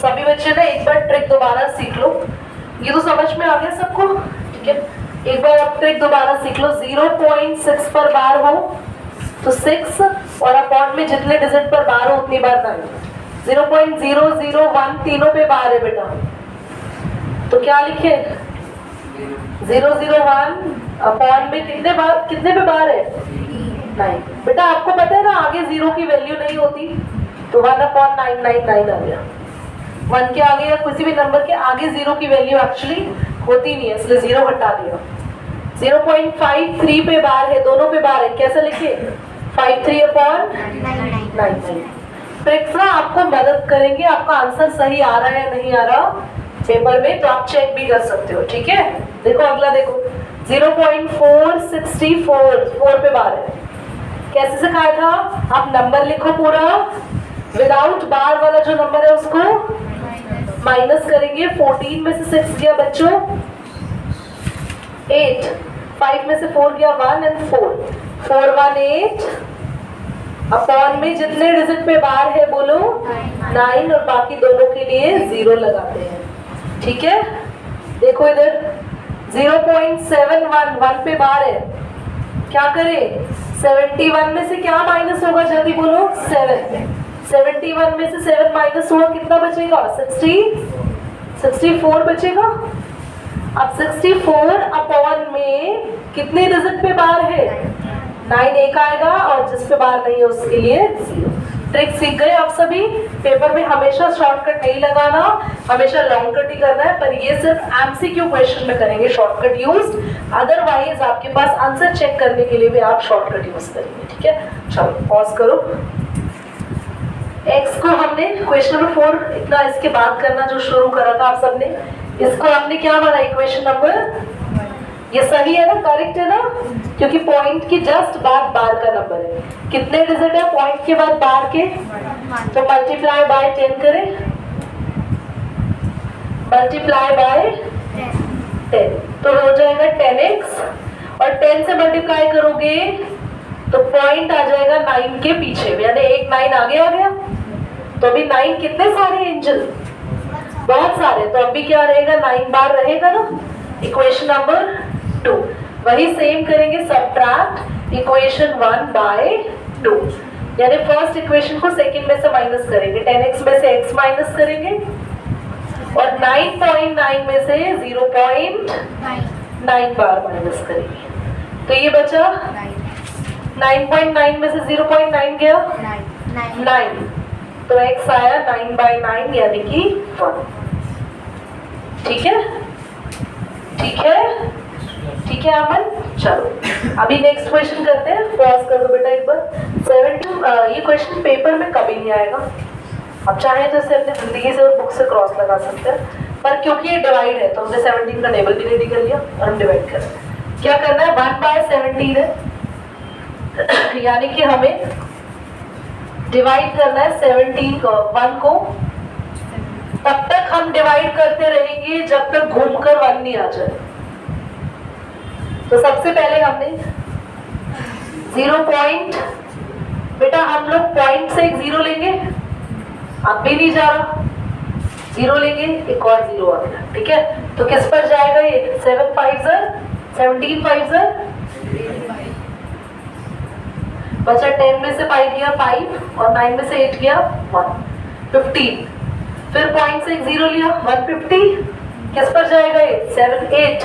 सभी बच्चे ना एक बार ट्रिक दोबारा सीख लो। ये तो समझ में आ गया सबको, ठीक है। एक बार आप ट्रिक दोबारा सीख लो। 0.6 पर बार हो तो 6 और अपॉन में जितने डिजिट पर बार हो उतनी बार 9। 0.001 तीनों पे बार है बेटा, तो क्या लिखे 001 अपॉन में कितने पे बार है 9। बेटा आपको पता है ना आगे 0 की वैल्यू नहीं होती, तो 1/999 आ गया। 1 के आगे या किसी भी नंबर के आगे 0 की वैल्यू एक्चुअली होती नहीं है, इसलिए 0 हटा दिया। 0.53 पे बार है, दोनों पे बार है, कैसे लिखे 53/99। ट्रिक्स ना आपको मदद करेंगे, आपका आंसर सही आ रहा है या नहीं आ रहा पेपर में, तो आप चेक भी कर सकते हो, ठीक है। देखो अगला देखो 0.464 4 पे बार है। कैसे सिखाया था, आप नंबर लिखो पूरा, विदाउट बार वाला जो नंबर है उसको माइनस करेंगे। 14 में से 6 गया बच्चों 8, 5 में से 4 गया 1 एंड 418 अपॉन में जितने डिजिट पे बार है बोलो 9 और बाकी दोनों के लिए 0 लगाते हैं, ठीक है। देखो इधर 0.71 1 पे बार है, क्या करें 71 में से क्या माइनस होगा जल्दी बोलो 7। 71 में से 7 माइनस हुआ कितना बचेगा 64 बचेगा। अब 64 अपॉन में कितने डिजिट पे बार है 9 एक आएगा और जिस पे बार नहीं है उसके लिए 0। ट्रिक सीख गए आप सभी। पेपर में हमेशा शॉर्टकट नहीं लगाना, हमेशा लॉन्ग कट ही करना है, पर ये सिर्फ एमसीक्यू क्वेश्चन में करेंगे शॉर्टकट यूज, अदरवाइज आपके पास आंसर चेक करने के लिए भी आप शॉर्टकट यूज करेंगे, ठीक है। चलो पॉज करो। x को हमने क्वेश्चन नंबर 4 इतना इसके बाद करना जो शुरू करा था आप सबने, इसको हमने क्या बना इक्वेशन नंबर, ये सही है ना, करेक्ट है ना, क्योंकि पॉइंट की जस्ट बाद बार का नंबर है। कितने डिजिट है पॉइंट के बाद बार के, तो मल्टीप्लाई बाय 10 करें, मल्टीप्लाई बाय 10 तो हो जाएगा 10x और 10 से मल्टीप्लाई करोगे तो पॉइंट आ जाएगा 9 के पीछे, यानी एक 9 आगे आ गया। तो अभी 9 कितने सारे एंजल, बहुत सारे, तो अभी क्या रहेगा 9 बार रहेगा ना। इक्वेशन नंबर 2 वही सेम करेंगे, सब्ट्रैक्ट इक्वेशन 1 बाय 2, यानी फर्स्ट इक्वेशन को सेकंड में से माइनस करेंगे। 10x में से x माइनस करेंगे और 9.9 में से 0.9 बार माइनस करेंगे, तो ये बचा 9.9 में से 0.9 गया 9, तो x आया 9/9 यानी कि 1, ठीक है, ठीक है, ठीक है अमन। चलो अभी नेक्स्ट क्वेश्चन करते हैं, पॉज कर दो बेटा एक बार। ये क्वेश्चन पेपर में कभी नहीं आएगा, अब चाहे तो इसे अपने जिंदगी से और बुक से क्रॉस लगा सकते हैं, पर क्योंकि ये डिवाइड है तो हमने 17 का टेबल भी रेडी कर लिया और हम डिवाइड कर रहे हैं। क्या करना है 1/17 है, यानी कि हमें डिवाइड करना है 17 को 1 को, तब तक हम डिवाइड करते रहेंगे जब तक घूमकर 1 नहीं आ जाए। तो सबसे पहले हमने 0 पॉइंट, बेटा हम लोग पॉइंट से एक 0 लेंगे, अब भी नहीं जा रहा 0 लेंगे, एक और 0 आ गया, ठीक है। तो किस पर जाएगा ये 7 5 17 5 बचा 10 में से 5 गया 5 और 9 में से 8 गया 1, 15। फिर पॉइंट से एक 0 लिया 150, किस पर जाएगा ये 7 8,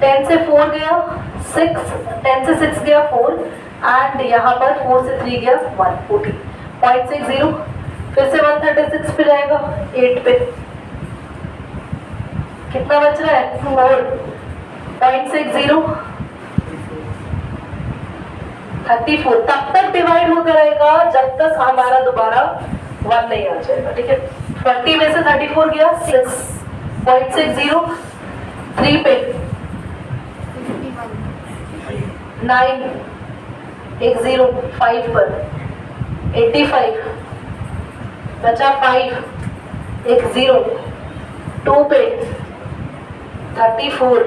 10 से 4 गया 6, 10 से 6 गया 4 एंड यहाँ पर 4 से 3 गया 140, पॉइंट से एक 0, फिर से 136 पे जाएगा 8 पे, कितना बच रहा है 4, पॉइंट से एक 0 34, तब तक डिवाइड होता रहेगा जब तक हमारा दोबारा 1 नहीं आ जाएगा, ठीक है। 40 में से 34 गया 6, पॉइंट से 0, 3 पे 9, एक 0, 5 पर 85, बचा 5, एक 0, 2 पे 34,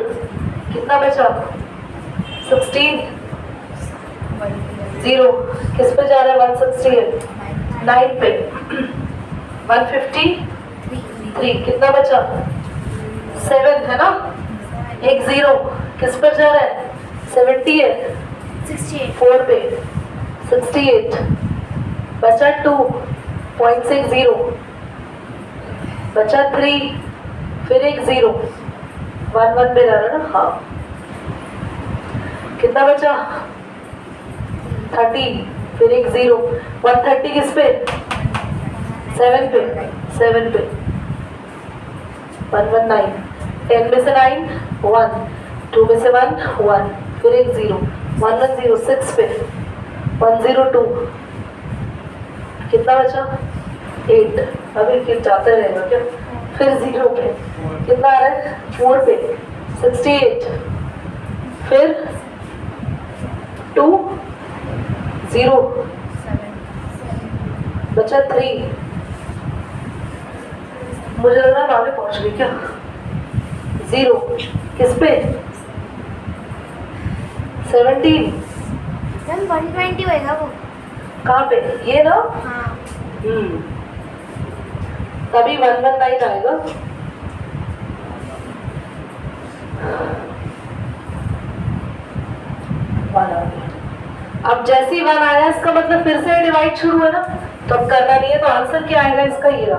कितना बचा 16, 0, किस पे जा रहा है 160 है 9 पे 153, कितना बचा? 7 है ना, एक 0 किस पर जा रहा है? 70 है, 4 पे 68, बचा 2.60, बचा 3, फिर एक 0, 1 1 पे जा रहा है ना, हाँ। कितना बचा? 30, फिर एक 0, 130 किस पे? 7 पे 119, 10 में से 9 1, 2 में से 1 1, फिर एक 0, 110, 6 पे 102, कितना बचा? 8, अभी फिर जाते रहेगा क्या? फिर 0 पे कितना आ रहा है? 4 पे 68, फिर 2 0, बचा 3, मुझे लग रहा है आगे पहुंच गई क्या? 0 किस पे? 17, 120 होएगा वो। कहाँ पे? ये ना, हाँ। तभी 119 आएगा। अब जैसे ही 1 आया इसका मतलब फिर से डिवाइड शुरू है ना, तो अब करना नहीं है, तो आंसर क्या आएगा इसका? ये रहा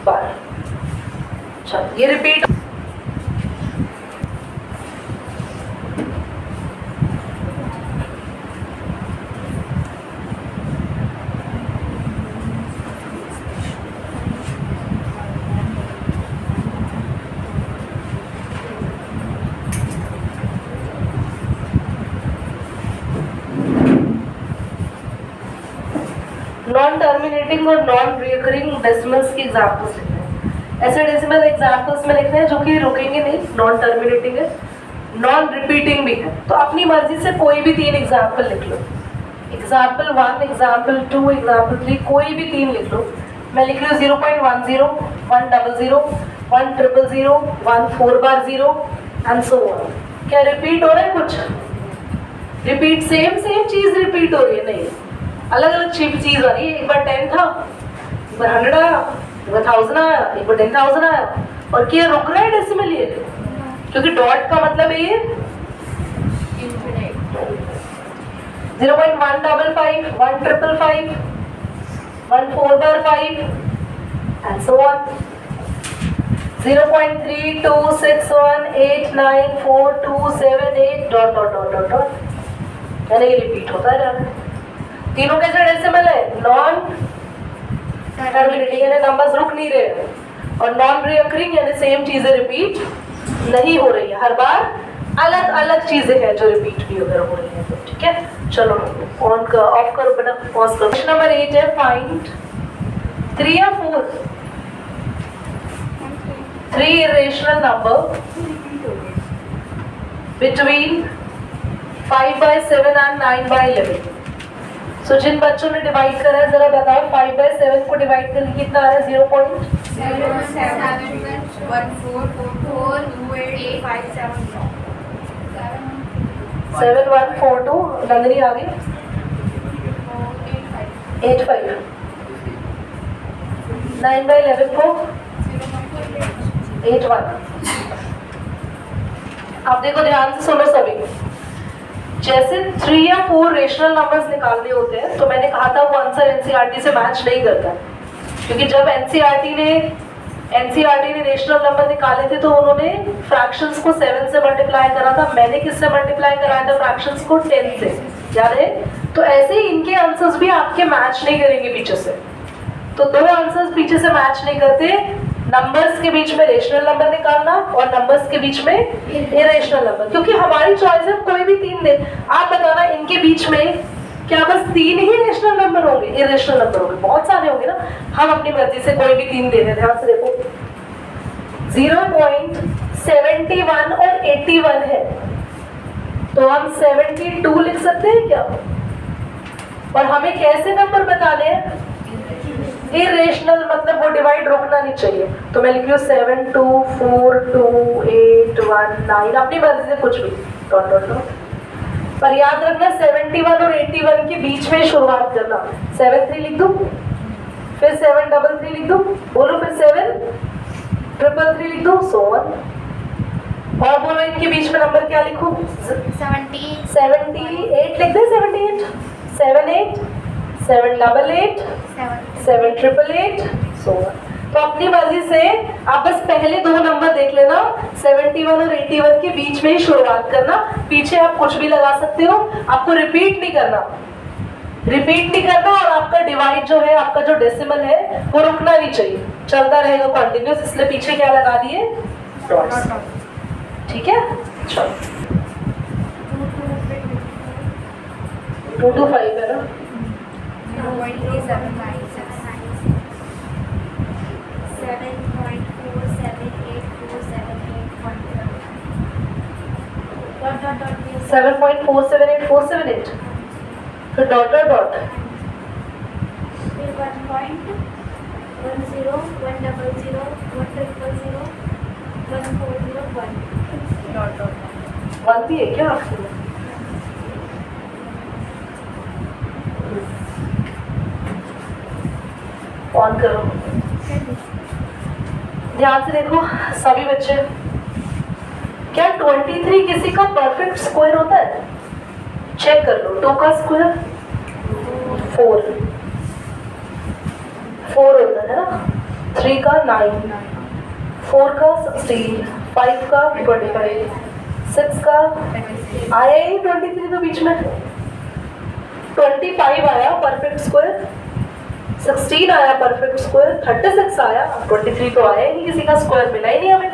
12। चलो ये रिपीट। नॉन टर्मिनेटिंग और नॉन रिकरिंग डेसिमल्स की एग्जांपल्स लिखने हैं। ऐसे डेसिमल एग्जांपल्स में लिखने हैं जो कि रुकेंगे नहीं, नॉन टर्मिनेटिंग है, नॉन रिपीटिंग भी है। तो अपनी मर्जी से कोई भी 3 एग्जांपल लिख लो, एग्जांपल 1, एग्जांपल 2, एग्जांपल 3, कोई भी 3 लिख लो। मैं लिख रही हूँ 0.10, 100, 100, 1 4 बार 0 एंड सो ऑन। क्या रिपीट हो रहा है कुछ? रिपीट सेम चीज रिपीट हो रही है? नहीं, अलग अलग चीज आ रही है। एक बार 10 था, एक बार 100 आया, एक बार 1000 आया, एक बार 10,000 आया। और क्या रुक रहा है डेसिमल ये? क्योंकि डॉट का मतलब है ये 0.155, 155, 1 4 बार 5 and so on. 0.3261894278 dot dot dot dot dot, यानी ये रिपीट होता है। तीनों कैसे डेसिमल है? नॉन टर्मिनेटिंग यानी नंबर्स रुक नहीं रहे, और नॉन रिकरिंग यानी सेम चीजें रिपीट नहीं हो रही है, हर बार अलग अलग चीजें हैं जो रिपीट भी अगर हो रही है। तो ठीक है, चलो ऑन कर, ऑफ करो बेटा, पॉज करो। क्वेश्चन नंबर 8 है, फाइंड 3 या 4 3 irrational number between 5/7 and 9/11। सो जिन बच्चों ने डिवाइड करा है जरा बताओ, 5/7 को डिवाइड करके कितना आ रहा है? 0.7142 नंदनी आ गई 85। 9/11 को 81। अब देखो ध्यान से सुनो सभी, जैसे 3 या 4 रेशनल नंबर्स निकालने होते हैं, तो मैंने कहा था वो आंसर एनसीईआरटी से मैच नहीं करता, क्योंकि जब एनसीईआरटी ने रेशनल नंबर निकाले थे तो उन्होंने फ्रैक्शंस को 7 से मल्टीप्लाई करा था। मैंने किससे मल्टीप्लाई कराया था? फ्रैक्शंस को 10 से, याद है? तो ऐसे ही इनके आंसर्स भी आपके मैच नहीं करेंगे पीछे से। तो 2 आंसर्स पीछे से मैच नहीं करते, नंबर्स के बीच में रेशनल नंबर निकालना और नंबर्स के बीच में इरेशनल नंबर, क्योंकि हमारी चॉइस है कोई भी 3 दे। आप बताना इनके बीच में क्या बस 3 ही रेशनल नंबर होंगे? इरेशनल नंबर होंगे बहुत सारे होंगे ना। हम अपनी मर्जी से कोई भी 3 दे दें। ध्यान से देखो, 0.71 और 81 है, तो हम 72 लिख सकते हैं क्या? और हमें कैसे नंबर बताने हैं? इरेशनल, मतलब वो डिवाइड रुकना नहीं चाहिए। तो मैं लिख रही हूँ 7 2 4 2 8 1 9, अपनी मर्जी से कुछ भी डॉट डॉट डॉट पर याद रखना 71 और 81 के बीच में शुरुआत करना। 73 लिख दूं, फिर 733 लिख दूं, बोलो फिर 7333 लिख दूं, so on। और बोलो इनके बीच में नंबर क्या लिखूं? 78 लिख दे, 78 78 788 7888 so on। तो अपनी मर्जी से आप बस पहले दो नंबर देख लेना, 71 और 81 के बीच में ही शुरुआत करना, पीछे आप कुछ भी लगा सकते हो, आपको रिपीट नहीं करना और आपका डिवाइड जो है, आपका जो डेसिमल है वो रुकना नहीं चाहिए, चलता रहेगा कंटिन्यूस, इसलिए पीछे क्या लगा दिए? डॉट्स। ठीक है, चलो 2 to 5 है ना? 7.478478 फिर डॉट डॉट डॉट 1 भी है क्या आपके? ऑन करो, ध्यान से देखो सभी बच्चे, क्या 23 किसी का परफेक्ट स्क्वायर होता है? चेक कर लो। 2 का स्क्वायर 4 होता है ना, 3 का 9, 4 का 16, 5 का 25, 6 का आया ही 23 तो बीच में 25 आया परफेक्ट स्क्वायर, 16 आया परफेक्ट स्क्वायर, 36 आया, 23 तो आया ही नहीं, किसी का स्क्वायर मिला ही नहीं हमें।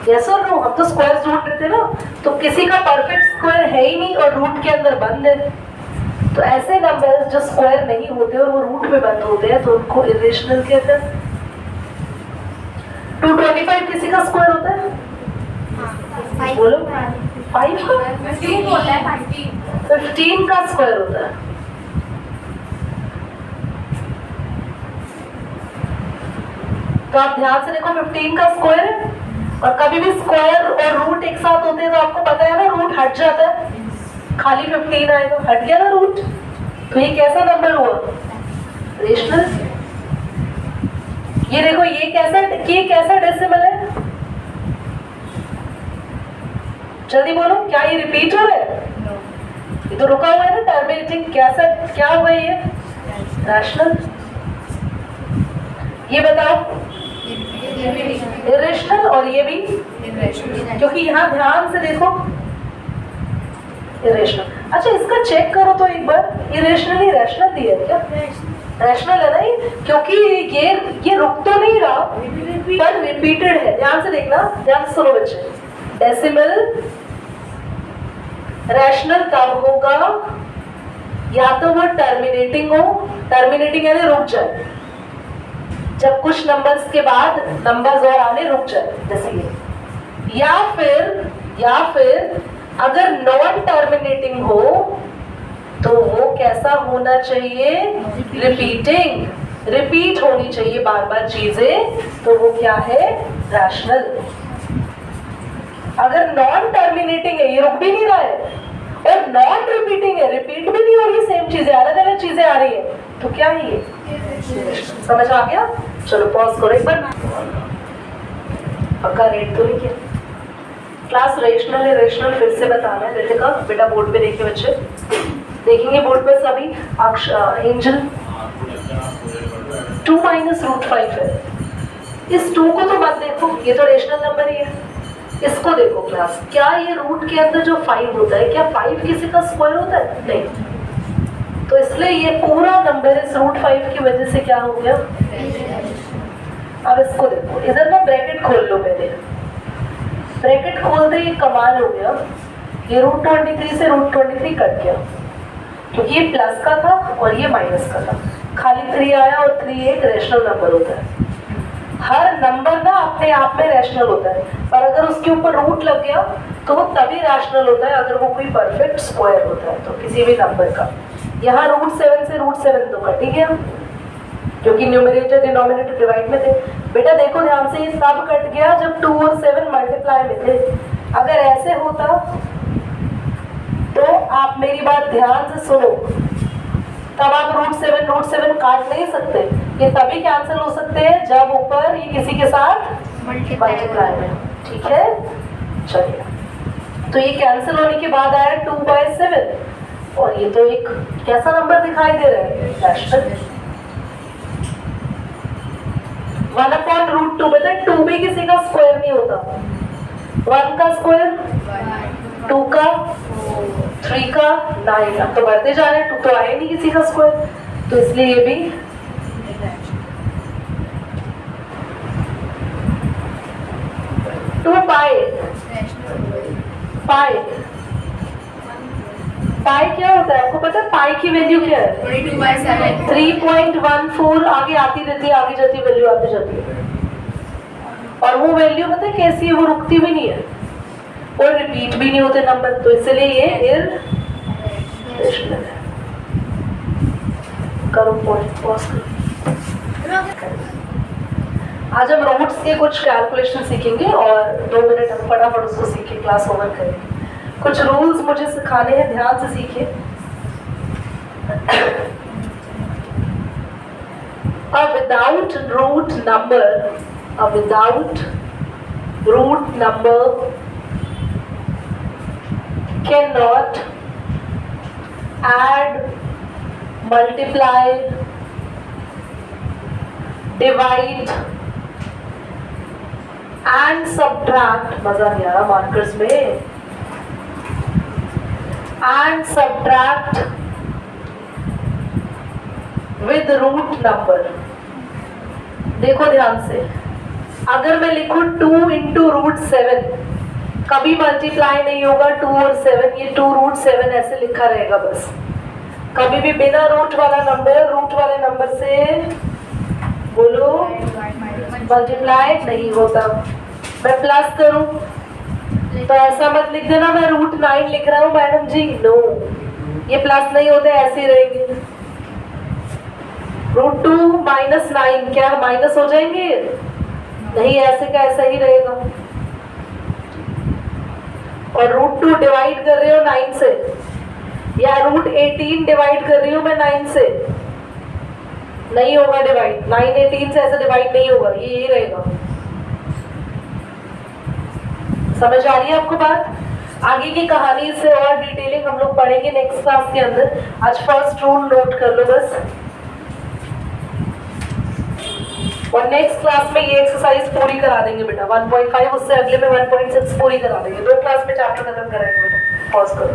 यस और नो? हम तो स्क्वायर ढूंढ रहे थे ना, तो किसी का परफेक्ट स्क्वायर है ही नहीं और रूट के अंदर बंद है, तो ऐसे नंबर्स जो स्क्वायर नहीं होते और वो रूट में बंद होते हैं तो उनको इरेशनल कहते हैं। 225 किसी का स्क्वायर होता है? बोलो 5 का? 15 का स्क्वायर होता है। तो आप ध्यान से देखो, 15 का स्क्वायर है, और कभी भी स्क्वायर और रूट एक साथ होते हैं तो आपको पता है ना, रूट हट जाता है, खाली 15 आए तो हट गया ना रूट, तो ये कैसा नंबर हुआ? रेशनल। ये देखो ये कैसा डेसिमल है? जल्दी बोलो, क्या ये रिपीट हो रहा है? ये तो रुका हुआ है ना, टर्मिनेटिंग, कैसा क्या हुआ ये? रैशनल। ये बताओ, इरेशनल, और ये भी क्योंकि यहाँ ध्यान से देखो इरेशनल। अच्छा इसका चेक करो तो एक बार, इरेशनल ही रैशनल दिया है क्या? रैशनल है ना ये, क्योंकि ये रुक तो नहीं रहा पर रिपीटेड है। ध्यान से देखना, ध्यान से सुनो बच्चे, डेसिमल रैशनल तब होगा या तो वो टर्मिनेटिंग हो, टर्मिनेटिंग यानी रुक जाए, जब कुछ नंबर्स के बाद नंबर्स और आने रुक जाए, जैसे ये, या फिर अगर नॉन टर्मिनेटिंग हो तो वो कैसा होना चाहिए? रिपीटिंग, रिपीट होनी चाहिए बार बार चीजें, तो वो क्या है? रैशनल। अगर नॉन टर्मिनेटिंग है, ये रुक भी नहीं रहा है, और नॉन रिपीटिंग है, रिपीट भी नहीं हो रही, सेम चीजें अलग अलग चीजें आ रही है, तो क्या है ये? समझ आ गया? चलो पॉज करो एक बार, पक्का रेट तो नहीं किया। क्लास रेशनल है, रेशनल फिर से बताना है रितिका, बेटा बोर्ड पे देखिए, बच्चे देखेंगे बोर्ड पे सभी। एंजल 2 माइनस रूट 5 है, इस 2 को तो मत देखो, ये तो रेशनल नंबर ही है, इसको देखो क्लास, क्या ये रूट के अंदर जो 5 होता है, क्या 5 किसी का स्क्वायर होता है? नहीं, तो इसलिए ये पूरा नंबर इस रूट 5 की वजह से क्या हो गया? अब इसको देखो, इधर ना ब्रैकेट खोल लो, पहले ब्रैकेट खोलते ही कमाल हो गया, ये रूट 23 से रूट 23 कट गया, क्योंकि ये प्लस का था और ये माइनस का था, खाली 3 आया, और 3 एक रैशनल नंबर होता है। हर नंबर ना अपने आप में रैशनल होता है, पर अगर उसके ऊपर रूट लग गया तो वो तभी रैशनल होता है अगर वो कोई परफेक्ट स्क्वायर होता है, तो किसी भी नंबर का। यहाँ रूट 7 से रूट 7 तो कट ही गया, क्योंकि न्यूमरेटर डिनोमिनेटर डिवाइड में थे। बेटा देखो ध्यान से, ये तब कट गया जब 2 और 7 मल्टीप्लाई में थे। अगर ऐसे होता तो आप मेरी बात ध्यान से सुनो, तब आप रूट सेवन काट नहीं सकते। ये तभी कैंसिल हो सकते हैं जब ऊपर ये किसी के साथ मल्टीप्लाई में। ठीक है, चलिए, तो ये कैंसिल होने के बाद आया 2/7 और ये तो एक कैसा नंबर दिखाई दे रहा है, रैशनल। 1/√2 बेटा 2 भी किसी का स्क्वायर नहीं होता। 1 का स्क्वायर 2 का 3 का 9, अब तो बढ़ते जा रहे हैं, 2 तो आए नहीं किसी का स्क्वायर, तो इसलिए ये भी 2 पाई। पाई क्या होता है आपको पता है? पाई की वैल्यू क्या है? 22/7 3.14 आगे आती रहती है, आगे जाती वैल्यू आती जाती है। और वो वैल्यू पता है कैसी है? वो रुकती भी नहीं है और रिपीट भी नहीं होते नंबर, तो इसलिए ये इररेशनल है। करो पॉइंट पॉज करो। आज हम रूट्स के कुछ कैलकुलेशन सीखेंगे और 2 मिनट हम फटाफट उसको सीख के क्लास ओवर करेंगे। कुछ रूल्स मुझे सिखाने हैं, ध्यान से सीखिए। A without root number cannot add, multiply, divide and subtract, मजा नहीं आ रहा मार्कर्स में, and subtract with root number। देखो ध्यान से, अगर मैं लिखूं 2 into √7 कभी मल्टीप्लाई नहीं होगा 2 और 7, ये 2 √7 ऐसे लिखा रहेगा बस। कभी भी बिना रूट वाला नंबर रूट वाले नंबर से बोलो मल्टीप्लाई नहीं होता। मैं प्लस करूं तो ऐसा मत लिख देना मैं √9 लिख रहा हूँ मैडम जी, नो, ये प्लस नहीं होते, ऐसे ही रहेंगे। √2 - 9 क्या माइनस हो जाएंगे? नहीं, ऐसे का ऐसा ही रहेगा। और √2 डिवाइड कर रही हो 9 से, या √18 डिवाइड कर रही हूँ मैं 9 से, नहीं होगा डिवाइड। 9 18 से ऐसे डिवाइड नहीं होगा, ये यही रहेगा। समझ आ रही है आपको बात? आगे की कहानी से और डिटेलिंग हम लोग पढ़ेंगे नेक्स्ट क्लास के अंदर। आज फर्स्ट रूल नोट कर लो बस, और नेक्स्ट क्लास में ये एक्सरसाइज पूरी करा देंगे बेटा। 1.5 उससे अगले में 1.6 पूरी करा देंगे। 2 क्लास में चैप्टर खत्म कराएंगे बेटा। पॉज करो।